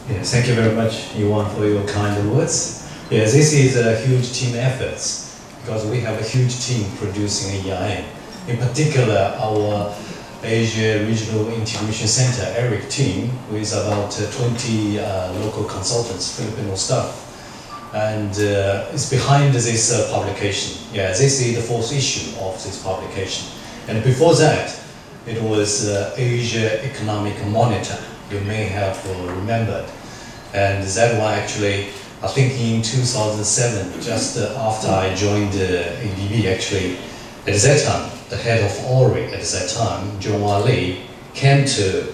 Yes, thank you very much, Yuan, for your kind words. Yes, this is a huge team effort because we have a huge team producing EIM. In particular, our Asia Regional Integration Center, ERIC team, with about 20 local consultants, Filipino staff. And it's behind this publication. Yeah, this is the fourth issue of this publication. And before that, it was Asia Economic Monitor. You may have remembered. And that one actually, I think in 2007, just after I joined ADB actually, at that time, the head of ORI at that time, John Lee, came to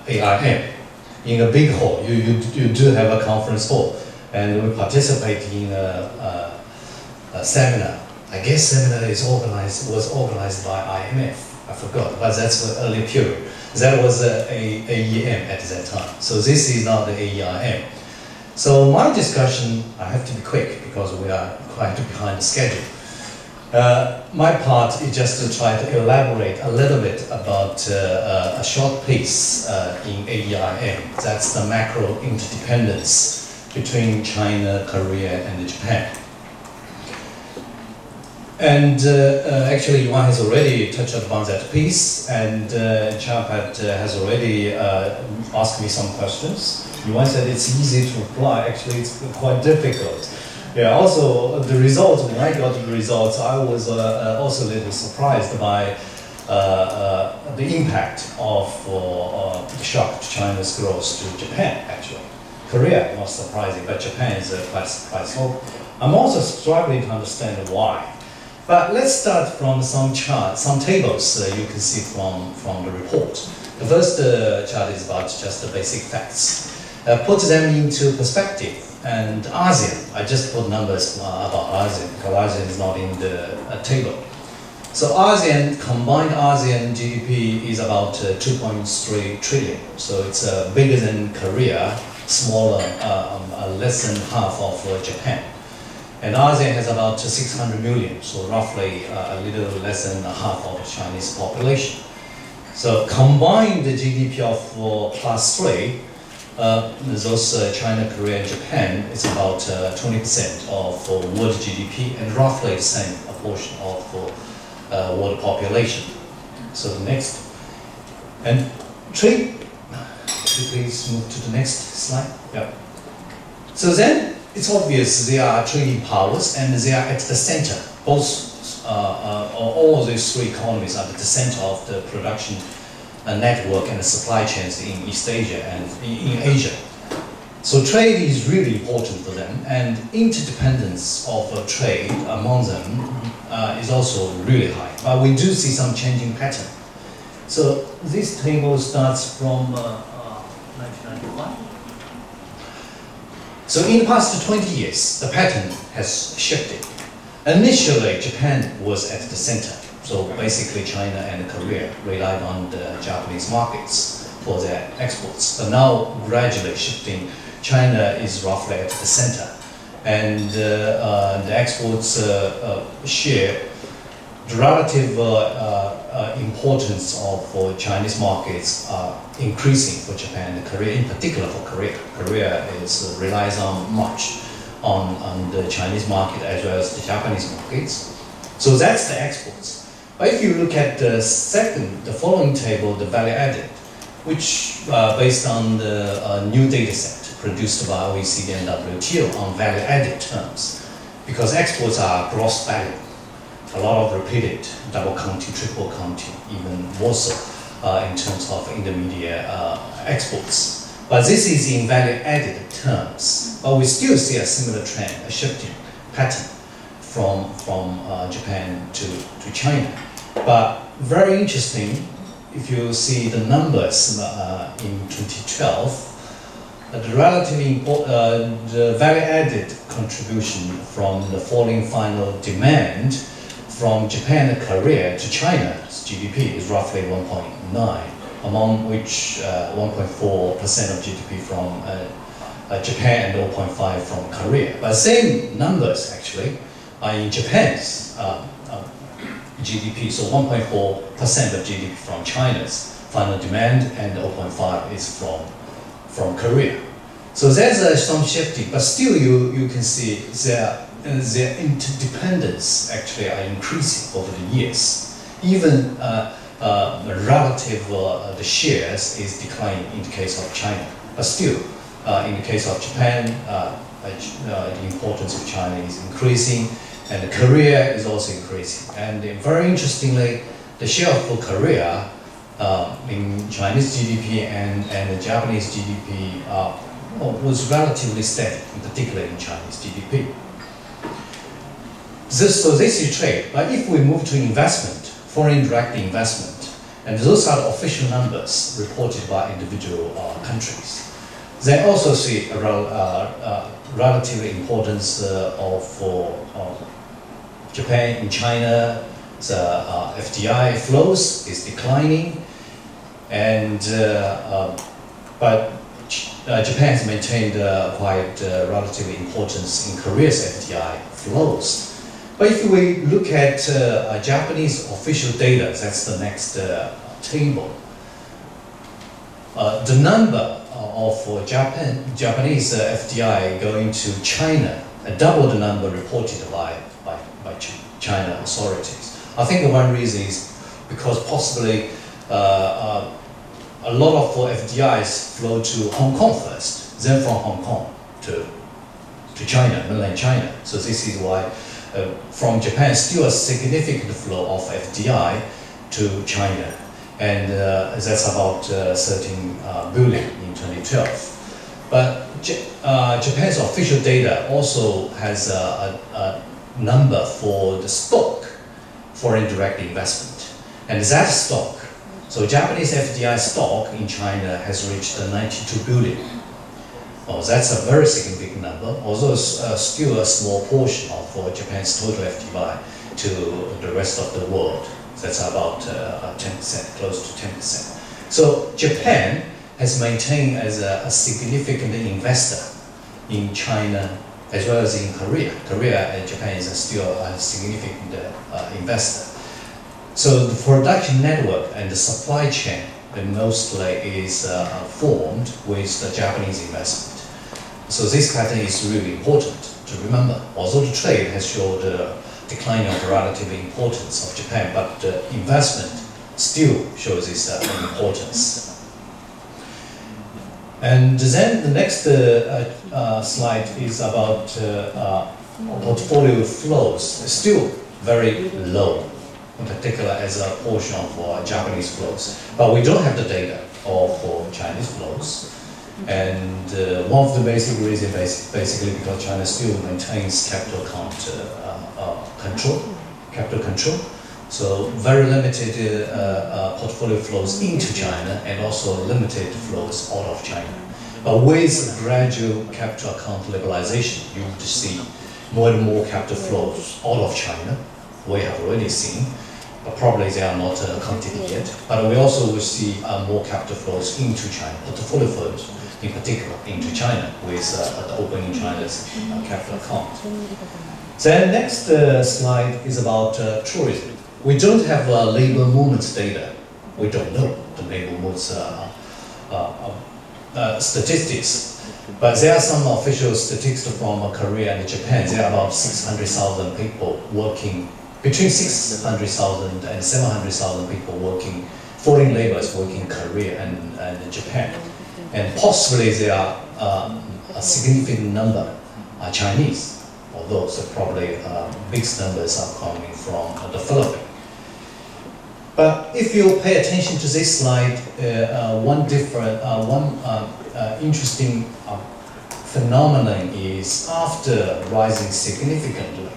AIM in a big hall. You do have a conference hall, and we participate in a seminar. I guess seminar was organized by IMF. I forgot, but that's the early period. That was AEM at that time. So this is not the AEIM. So my discussion, I have to be quick because we are quite behind the schedule. My part is just to try to elaborate a little bit about a short piece in AEIM. That's the macro interdependence between China, Korea, and Japan. And actually, Yuan has already touched upon that piece, and Chapat has already asked me some questions. Yuan said it's easy to reply. Actually, it's quite difficult. Yeah. Also, the results. When I got the results, I was also a little surprised by the impact of the shock to China's growth to Japan. Actually, Korea not surprising, but Japan is quite slow. I'm also struggling to understand why. But let's start from some charts, some tables you can see from the report. The first chart is about just the basic facts. Put them into perspective. And ASEAN, I just put numbers about ASEAN because ASEAN is not in the table. So ASEAN, combined ASEAN GDP is about 2.3 trillion. So it's bigger than Korea, smaller, less than half of Japan. And ASEAN has about 600 million, so roughly a little less than half of the Chinese population. So combined the GDP of +3, those China, Korea, and Japan is about 20% of world GDP and roughly the same proportion of world population. So the next. And trade, please move to the next slide. Yeah. So then, it's obvious they are trading powers and they are at the center. Both, all these three economies are at the center of the production network and the supply chains in East Asia and in Asia. So trade is really important for them, and interdependence of trade among them is also really high. But we do see some changing pattern. So this table starts from 1995. So in the past 20 years, the pattern has shifted. Initially, Japan was at the center. So basically, China and Korea relied on the Japanese markets for their exports. But now, gradually shifting, China is roughly at the center. And the exports share, the relative importance of Chinese markets are increasing for Japan and Korea, in particular for Korea. Korea relies on much on the Chinese market as well as the Japanese markets. So that's the exports. But if you look at the following table, the value added, which based on the new data set produced by OECD and WTO on value added terms, because exports are gross value. A lot of repeated, double counting, triple counting, even more so in terms of intermediate exports. But this is in value-added terms. But we still see a similar trend, a shifting pattern from Japan to China. But very interesting, if you see the numbers in 2012, the relatively important, the value-added contribution from the falling final demand from Japan and Korea to China's GDP is roughly 1.9, among which 1.4% of GDP from Japan and 0.5 from Korea. But same numbers actually are in Japan's GDP, so 1.4% of GDP from China's final demand and 0.5 is from Korea. So there's some shifting, but still you can see their interdependence actually are increasing over the years. Even relative the shares is declining in the case of China, but still in the case of Japan, the importance of China is increasing, and Korea is also increasing. And very interestingly, the share for Korea in Chinese GDP and the Japanese GDP was relatively steady, in particular in Chinese GDP. So this is trade. But if we move to investment, foreign direct investment, and those are the official numbers reported by individual countries, they also see a relative importance of Japan in China. The FDI flows is declining, and but Japan has maintained quite relative importance in Korea's FDI flows. But if we look at Japanese official data, that's the next table. The number of Japanese FDI going to China, double the number reported by China authorities. I think one reason is because possibly a lot of FDIs flow to Hong Kong first, then from Hong Kong to China, mainland China. So this is why from Japan still a significant flow of FDI to China, and that's about 13 billion in 2012. But Japan's official data also has a number for the stock, foreign direct investment, and that stock, so Japanese FDI stock in China has reached 92 billion. Oh, that's a very significant number, although still a small portion of Japan's total FDI to the rest of the world. That's about 10%, close to 10%. So Japan has maintained as a significant investor in China as well as in Korea. Korea and Japan is still a significant investor. So the production network and the supply chain mostly is formed with the Japanese investment. So this pattern is really important to remember. Although the trade has showed a decline of relative importance of Japan, but the investment still shows its importance. And then the next slide is about portfolio flows. Still very low, in particular as a portion of Japanese flows. But we don't have the data for Chinese flows. And one of the basic reasons basically because China still maintains capital account control. So very limited portfolio flows into China and also limited flows out of China. But with gradual capital account liberalization, you would see more and more capital flows out of China. We have already seen, but probably they are not accounted yet. But we also will see more capital flows into China, portfolio flows in particular into China with the opening China's capital account. Then next slide is about tourism. We don't have labor movement data. We don't know the labor movements statistics. But there are some official statistics from Korea and Japan. There are about 600,000 people working, between 600,000 and 700,000 people working, foreign laborers working in Korea and Japan. And possibly there are a significant number are Chinese, although so probably biggest numbers are coming from the Philippines. But if you pay attention to this slide, one interesting phenomenon is after rising significantly,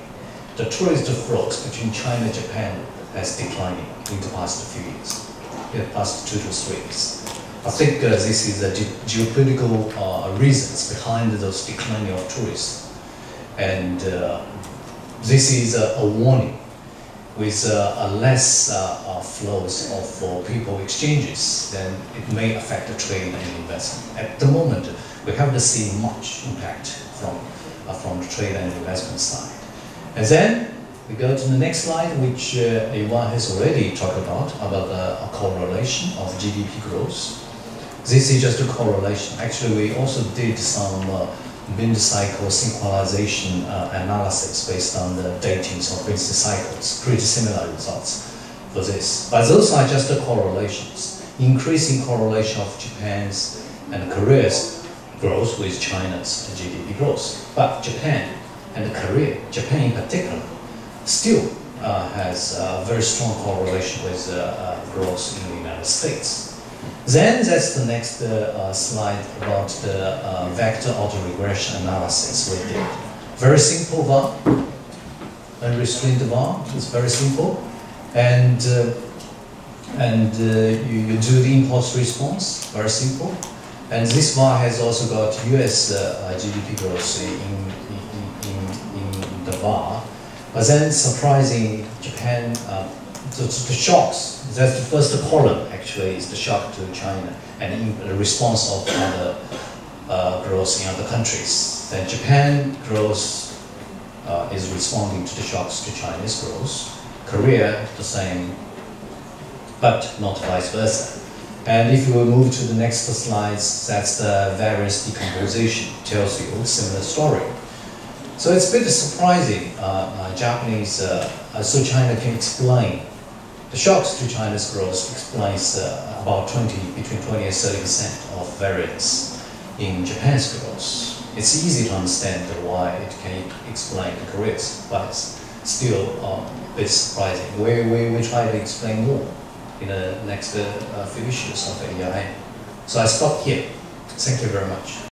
the tourist flows between China and Japan has declining in the past few years, in the past 2 to 3 years. I think this is the geopolitical reasons behind those declining of tourists. And this is a warning with less flows of people exchanges, then it may affect the trade and investment. At the moment, we haven't seen much impact from the trade and investment side. And then we go to the next slide, which Iwan has already talked about the correlation of GDP growth. This is just a correlation. Actually, we also did some wind cycle synchronization analysis based on the datings of wind cycles. Pretty similar results for this. But those are just the correlations. Increasing correlation of Japan's and Korea's growth with China's GDP growth. But Japan and Korea, Japan in particular, still has a very strong correlation with growth in the United States. Then that's the next slide about the vector autoregression analysis we did. Very simple VAR, unrestrained VAR. It's very simple, and you do the impulse response. Very simple, and this VAR has also got U.S. GDP growth in the VAR. But then, surprising, Japan, the shocks. That's the first column. Actually, is the shock to China and the response of other growth in other countries. Then Japan growth is responding to the shocks to China's growth. Korea the same, but not vice versa. And if we move to the next slides, that's the variance decomposition. Tells you a similar story. So it's a bit surprising. Japanese, so China can explain the shocks to China's growth explains about between 20 and 30% of variance in Japan's growth. It's easy to understand why it can explain Korea's, but it's still a bit surprising. We try to explain more in the next few issues of AEIN. So I stop here. Thank you very much.